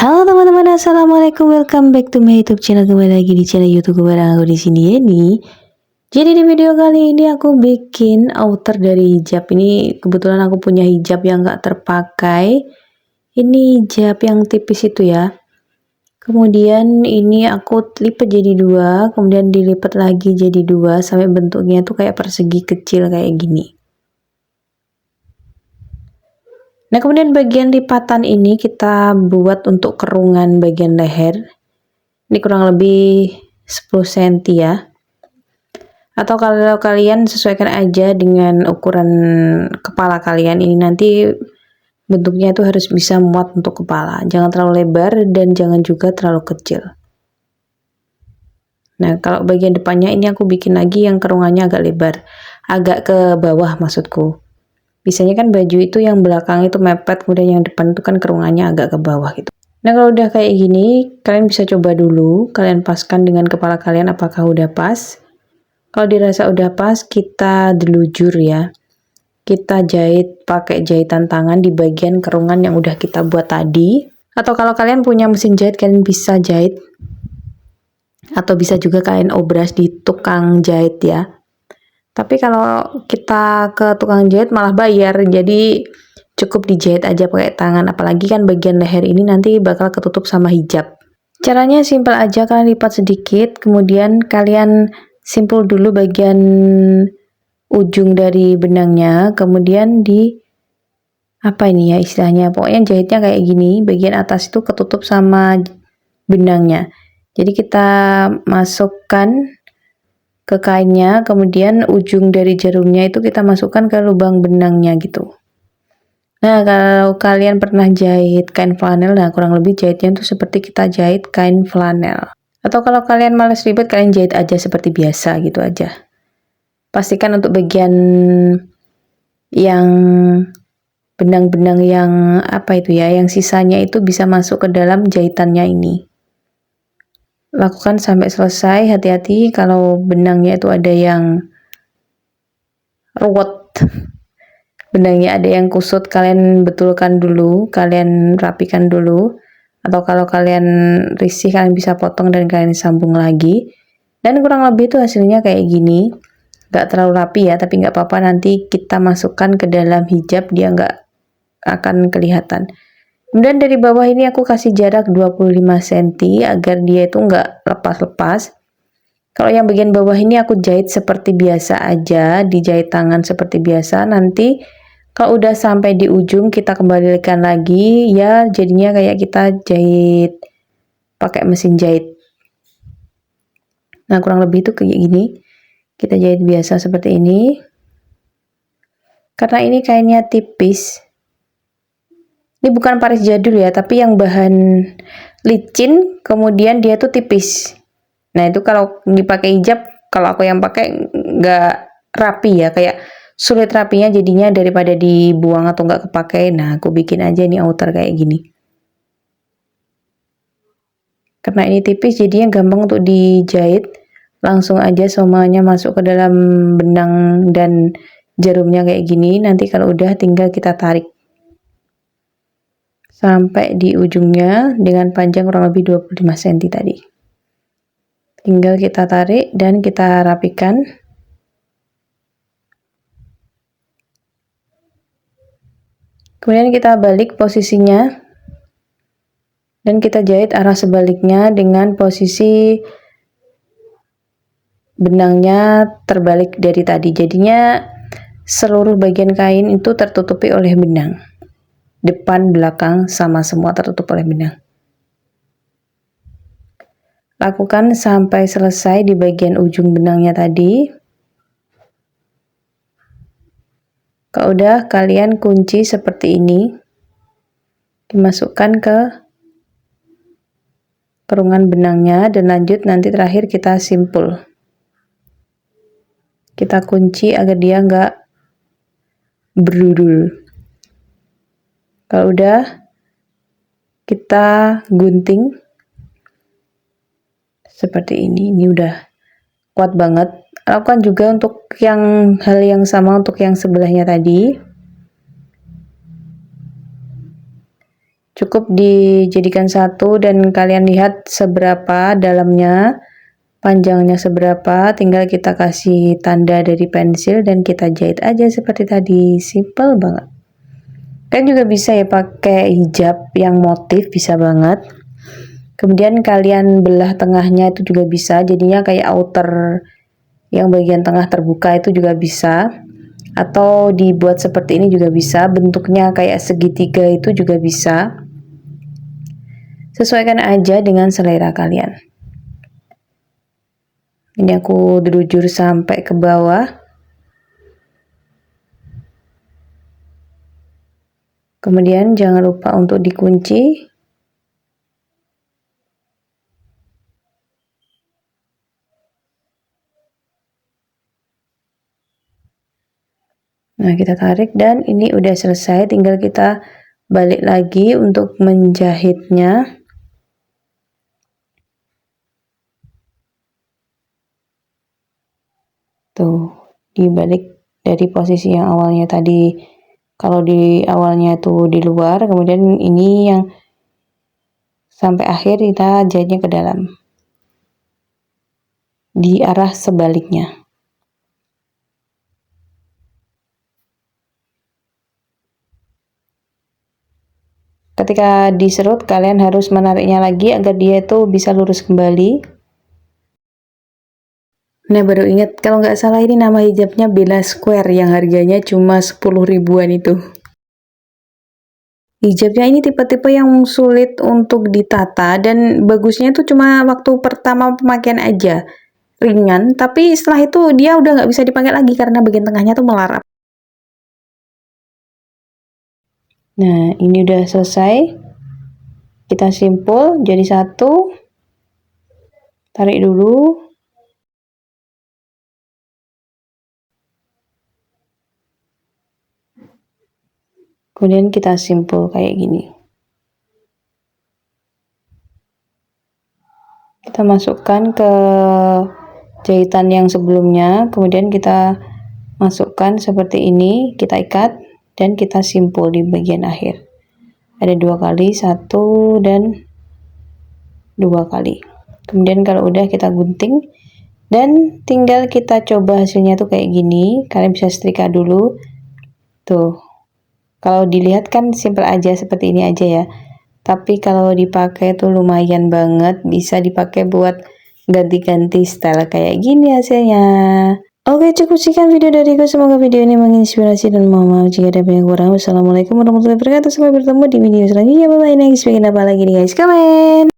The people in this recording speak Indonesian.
Halo teman-teman, assalamualaikum. Welcome back to my YouTube channel. Kembali lagi di channel YouTube bareng aku di sini Yeni. Jadi di video kali ini aku bikin outer dari hijab. Ini kebetulan aku punya hijab yang gak terpakai. Ini hijab yang tipis itu ya. Kemudian ini aku lipat jadi dua, kemudian dilipat lagi jadi dua sampai bentuknya tuh kayak persegi kecil kayak gini. Nah, kemudian bagian lipatan ini kita buat untuk kerungan bagian leher. Ini kurang lebih 10 cm ya. Atau kalau kalian sesuaikan aja dengan ukuran kepala kalian, ini nanti bentuknya itu harus bisa muat untuk kepala. Jangan terlalu lebar dan jangan juga terlalu kecil. Nah, kalau bagian depannya ini aku bikin lagi yang kerungannya agak lebar. Agak ke bawah maksudku. Biasanya kan baju itu yang belakang itu mepet, kemudian yang depan itu kan kerungannya agak ke bawah gitu. Nah, kalau udah kayak gini, kalian bisa coba dulu, kalian paskan dengan kepala kalian apakah udah pas. Kalau dirasa udah pas, kita delujur ya. Kita jahit pakai jahitan tangan di bagian kerungan yang udah kita buat tadi. Atau kalau kalian punya mesin jahit, kalian bisa jahit. Atau bisa juga kalian obras di tukang jahit ya. Tapi kalau kita ke tukang jahit malah bayar, jadi cukup dijahit aja pakai tangan. Apalagi kan bagian leher ini nanti bakal ketutup sama hijab. Caranya simpel aja, kalian lipat sedikit, kemudian kalian simpul dulu bagian ujung dari benangnya, kemudian di apa ini ya istilahnya, pokoknya jahitnya kayak gini, bagian atas itu ketutup sama benangnya. Jadi kita masukkan ke kainnya, kemudian ujung dari jarumnya itu kita masukkan ke lubang benangnya gitu. Nah, kalau kalian pernah jahit kain flanel, nah kurang lebih jahitnya itu seperti kita jahit kain flanel. Atau kalau kalian males ribet, kalian jahit aja seperti biasa gitu aja. Pastikan untuk bagian yang benang-benang yang apa itu ya, yang sisanya itu bisa masuk ke dalam jahitannya ini. Lakukan sampai selesai, hati-hati kalau benangnya itu ada yang ruwet, benangnya ada yang kusut, kalian betulkan dulu, kalian rapikan dulu. Atau kalau kalian risih, kalian bisa potong dan kalian sambung lagi. Dan kurang lebih itu hasilnya kayak gini. Gak terlalu rapi ya, tapi gak apa-apa, nanti kita masukkan ke dalam hijab, dia gak akan kelihatan. Kemudian dari bawah ini aku kasih jarak 25 cm agar dia itu nggak lepas-lepas. Kalau yang bagian bawah ini aku jahit seperti biasa aja, dijahit tangan seperti biasa. Nanti kalau udah sampai di ujung kita kembalikan lagi ya, jadinya kayak kita jahit pakai mesin jahit. Nah, kurang lebih itu kayak gini. Kita jahit biasa seperti ini. Karena ini kainnya tipis. Ini bukan Paris jadul ya, tapi yang bahan licin, kemudian dia tuh tipis. Nah, itu kalau dipakai hijab, kalau aku yang pakai nggak rapi ya, kayak sulit rapinya, jadinya daripada dibuang atau nggak kepakai, nah aku bikin aja nih outer kayak gini. Karena ini tipis, jadinya gampang untuk dijahit, langsung aja semuanya masuk ke dalam benang dan jarumnya kayak gini. Nanti kalau udah tinggal kita tarik sampai di ujungnya dengan panjang kurang lebih 25 cm tadi. Tinggal kita tarik dan kita rapikan. Kemudian kita balik posisinya dan kita jahit arah sebaliknya dengan posisi benangnya terbalik dari tadi. Jadinya seluruh bagian kain itu tertutupi oleh benang. Depan, belakang, sama semua tertutup oleh benang. Lakukan sampai selesai di bagian ujung benangnya tadi. Kalau udah, kalian kunci seperti ini. Dimasukkan ke kerungan benangnya dan lanjut nanti terakhir kita simpul. Kita kunci agar dia nggak berdudul. Kalau udah, kita gunting seperti ini. Ini udah kuat banget. Lakukan juga untuk yang hal yang sama untuk yang sebelahnya tadi. Cukup dijadikan satu dan kalian lihat seberapa dalamnya, panjangnya seberapa, tinggal kita kasih tanda dari pensil dan kita jahit aja seperti tadi. Simple banget. Kalian juga bisa ya pakai hijab yang motif, bisa banget. Kemudian kalian belah tengahnya itu juga bisa, jadinya kayak outer yang bagian tengah terbuka itu juga bisa. Atau dibuat seperti ini juga bisa, bentuknya kayak segitiga itu juga bisa. Sesuaikan aja dengan selera kalian. Ini aku derujur sampai ke bawah. Kemudian jangan lupa untuk dikunci. Nah, kita tarik dan ini udah selesai, tinggal kita balik lagi untuk menjahitnya. Tuh, dibalik dari posisi yang awalnya tadi. Kalau di awalnya tuh di luar, kemudian ini yang sampai akhir kita jahitnya ke dalam. Di arah sebaliknya. Ketika diserut, kalian harus menariknya lagi agar dia itu bisa lurus kembali. Nah, baru ingat, kalau nggak salah ini nama hijabnya Bella Square yang harganya cuma 10 ribuan itu. Hijabnya ini tipe-tipe yang sulit untuk ditata dan bagusnya itu cuma waktu pertama pemakaian aja. Ringan, tapi setelah itu dia udah nggak bisa dipakai lagi karena bagian tengahnya tuh melarap. Nah, ini udah selesai. Kita simpul jadi satu. Tarik dulu. Kemudian kita simpul kayak gini. Kita masukkan ke jahitan yang sebelumnya, kemudian kita masukkan seperti ini, kita ikat dan kita simpul di bagian akhir. Ada 2 kali, 1 dan 2 kali. Kemudian kalau udah kita gunting dan tinggal kita coba hasilnya tuh kayak gini. Kalian bisa setrika dulu. Tuh. Kalau dilihat kan simple aja seperti ini aja ya. Tapi kalau dipakai tuh lumayan banget, bisa dipakai buat ganti-ganti style kayak gini hasilnya. Oke, cukup sekian video dariku. Semoga video ini menginspirasi dan mohon maaf jika ada yang kurang. Wassalamualaikum warahmatullahi wabarakatuh. Sampai bertemu di video selanjutnya. Bye bye. Next bikin apa lagi nih guys? Komen.